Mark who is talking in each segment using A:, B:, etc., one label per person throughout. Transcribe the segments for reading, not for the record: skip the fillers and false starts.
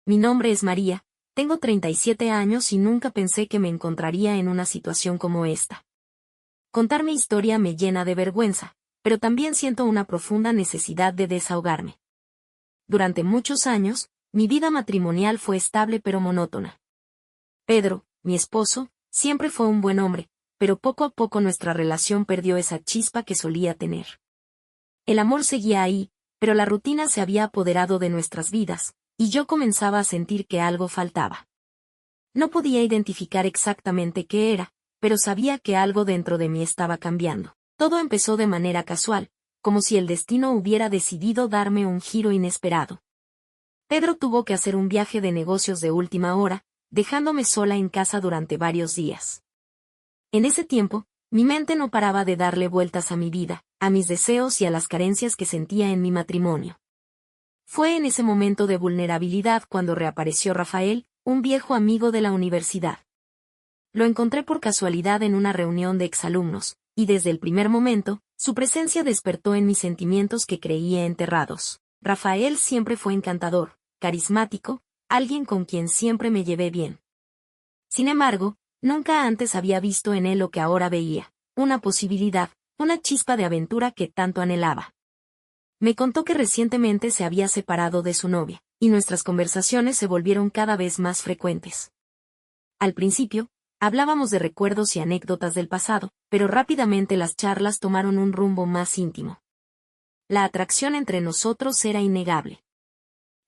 A: Mi nombre es María, tengo 37 años y nunca pensé que me encontraría en una situación como esta. Contar mi historia me llena de vergüenza, pero también siento una profunda necesidad de desahogarme. Durante muchos años, mi vida matrimonial fue estable pero monótona. Pedro, mi esposo, siempre fue un buen hombre, pero poco a poco nuestra relación perdió esa chispa que solía tener. El amor seguía ahí, pero la rutina se había apoderado de nuestras vidas, y yo comenzaba a sentir que algo faltaba. No podía identificar exactamente qué era, pero sabía que algo dentro de mí estaba cambiando. Todo empezó de manera casual, como si el destino hubiera decidido darme un giro inesperado. Pedro tuvo que hacer un viaje de negocios de última hora, dejándome sola en casa durante varios días. En ese tiempo, mi mente no paraba de darle vueltas a mi vida, a mis deseos y a las carencias que sentía en mi matrimonio. Fue en ese momento de vulnerabilidad cuando reapareció Rafael, un viejo amigo de la universidad. Lo encontré por casualidad en una reunión de exalumnos, y desde el primer momento, su presencia despertó en mis sentimientos que creía enterrados. Rafael siempre fue encantador, carismático, alguien con quien siempre me llevé bien. Sin embargo, nunca antes había visto en él lo que ahora veía, una posibilidad, una chispa de aventura que tanto anhelaba. Me contó que recientemente se había separado de su novia, y nuestras conversaciones se volvieron cada vez más frecuentes. Al principio, hablábamos de recuerdos y anécdotas del pasado, pero rápidamente las charlas tomaron un rumbo más íntimo. La atracción entre nosotros era innegable.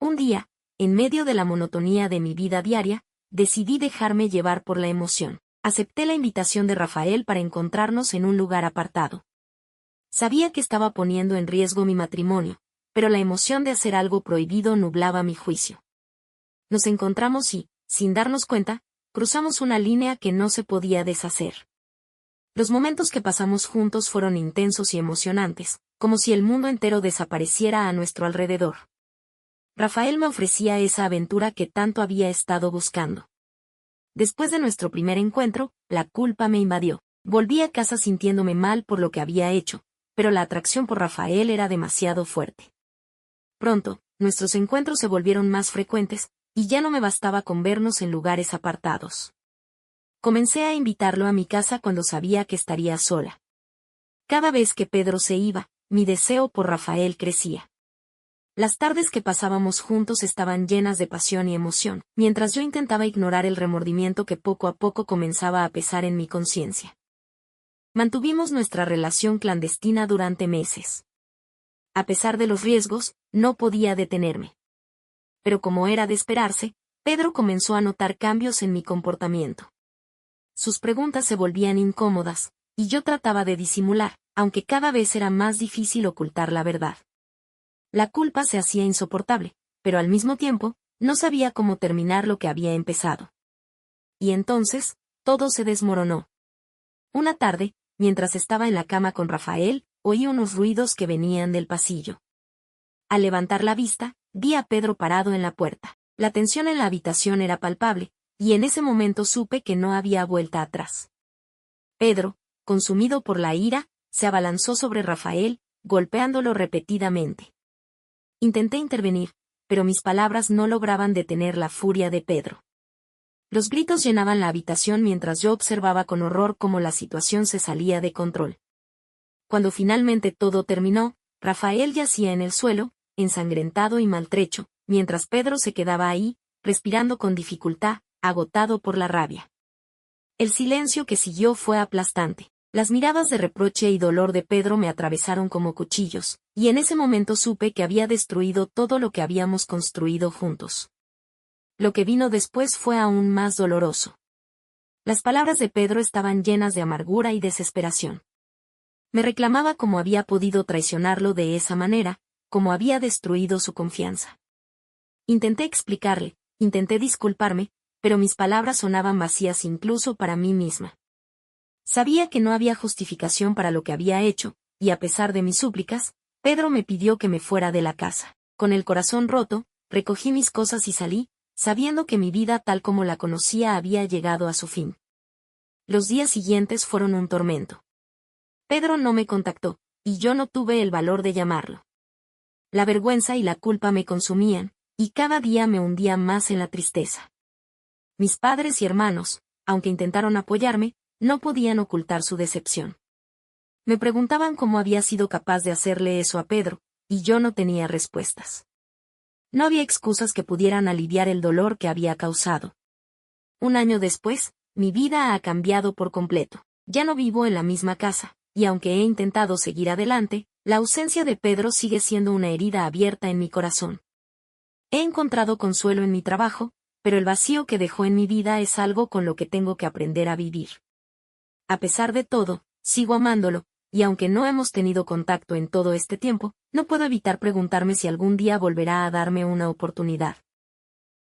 A: Un día, en medio de la monotonía de mi vida diaria, decidí dejarme llevar por la emoción. Acepté la invitación de Rafael para encontrarnos en un lugar apartado. Sabía que estaba poniendo en riesgo mi matrimonio, pero la emoción de hacer algo prohibido nublaba mi juicio. Nos encontramos y, sin darnos cuenta, cruzamos una línea que no se podía deshacer. Los momentos que pasamos juntos fueron intensos y emocionantes, como si el mundo entero desapareciera a nuestro alrededor. Rafael me ofrecía esa aventura que tanto había estado buscando. Después de nuestro primer encuentro, la culpa me invadió. Volví a casa sintiéndome mal por lo que había hecho, pero la atracción por Rafael era demasiado fuerte. Pronto, nuestros encuentros se volvieron más frecuentes, y ya no me bastaba con vernos en lugares apartados. Comencé a invitarlo a mi casa cuando sabía que estaría sola. Cada vez que Pedro se iba, mi deseo por Rafael crecía. Las tardes que pasábamos juntos estaban llenas de pasión y emoción, mientras yo intentaba ignorar el remordimiento que poco a poco comenzaba a pesar en mi conciencia. Mantuvimos nuestra relación clandestina durante meses. A pesar de los riesgos, no podía detenerme. Pero como era de esperarse, Pedro comenzó a notar cambios en mi comportamiento. Sus preguntas se volvían incómodas, y yo trataba de disimular, aunque cada vez era más difícil ocultar la verdad. La culpa se hacía insoportable, pero al mismo tiempo, no sabía cómo terminar lo que había empezado. Y entonces, todo se desmoronó. Una tarde, mientras estaba en la cama con Rafael, oí unos ruidos que venían del pasillo. Al levantar la vista, vi a Pedro parado en la puerta. La tensión en la habitación era palpable, y en ese momento supe que no había vuelta atrás. Pedro, consumido por la ira, se abalanzó sobre Rafael, golpeándolo repetidamente. Intenté intervenir, pero mis palabras no lograban detener la furia de Pedro. Los gritos llenaban la habitación mientras yo observaba con horror cómo la situación se salía de control. Cuando finalmente todo terminó, Rafael yacía en el suelo, ensangrentado y maltrecho, mientras Pedro se quedaba ahí, respirando con dificultad, agotado por la rabia. El silencio que siguió fue aplastante. Las miradas de reproche y dolor de Pedro me atravesaron como cuchillos, y en ese momento supe que había destruido todo lo que habíamos construido juntos. Lo que vino después fue aún más doloroso. Las palabras de Pedro estaban llenas de amargura y desesperación. Me reclamaba cómo había podido traicionarlo de esa manera, cómo había destruido su confianza. Intenté explicarle, intenté disculparme, pero mis palabras sonaban vacías incluso para mí misma. Sabía que no había justificación para lo que había hecho, y a pesar de mis súplicas, Pedro me pidió que me fuera de la casa. Con el corazón roto, recogí mis cosas y salí, sabiendo que mi vida tal como la conocía había llegado a su fin. Los días siguientes fueron un tormento. Pedro no me contactó, y yo no tuve el valor de llamarlo. La vergüenza y la culpa me consumían, Y cada día me hundía más en la tristeza. Mis padres y hermanos, aunque intentaron apoyarme, no podían ocultar su decepción. Me preguntaban cómo había sido capaz de hacerle eso a Pedro, y yo no tenía respuestas. No había excusas que pudieran aliviar el dolor que había causado. Un año después, mi vida ha cambiado por completo. Ya no vivo en la misma casa, y aunque he intentado seguir adelante, la ausencia de Pedro sigue siendo una herida abierta en mi corazón. He encontrado consuelo en mi trabajo, pero el vacío que dejó en mi vida es algo con lo que tengo que aprender a vivir. A pesar de todo, sigo amándolo, y aunque no hemos tenido contacto en todo este tiempo, no puedo evitar preguntarme si algún día volverá a darme una oportunidad.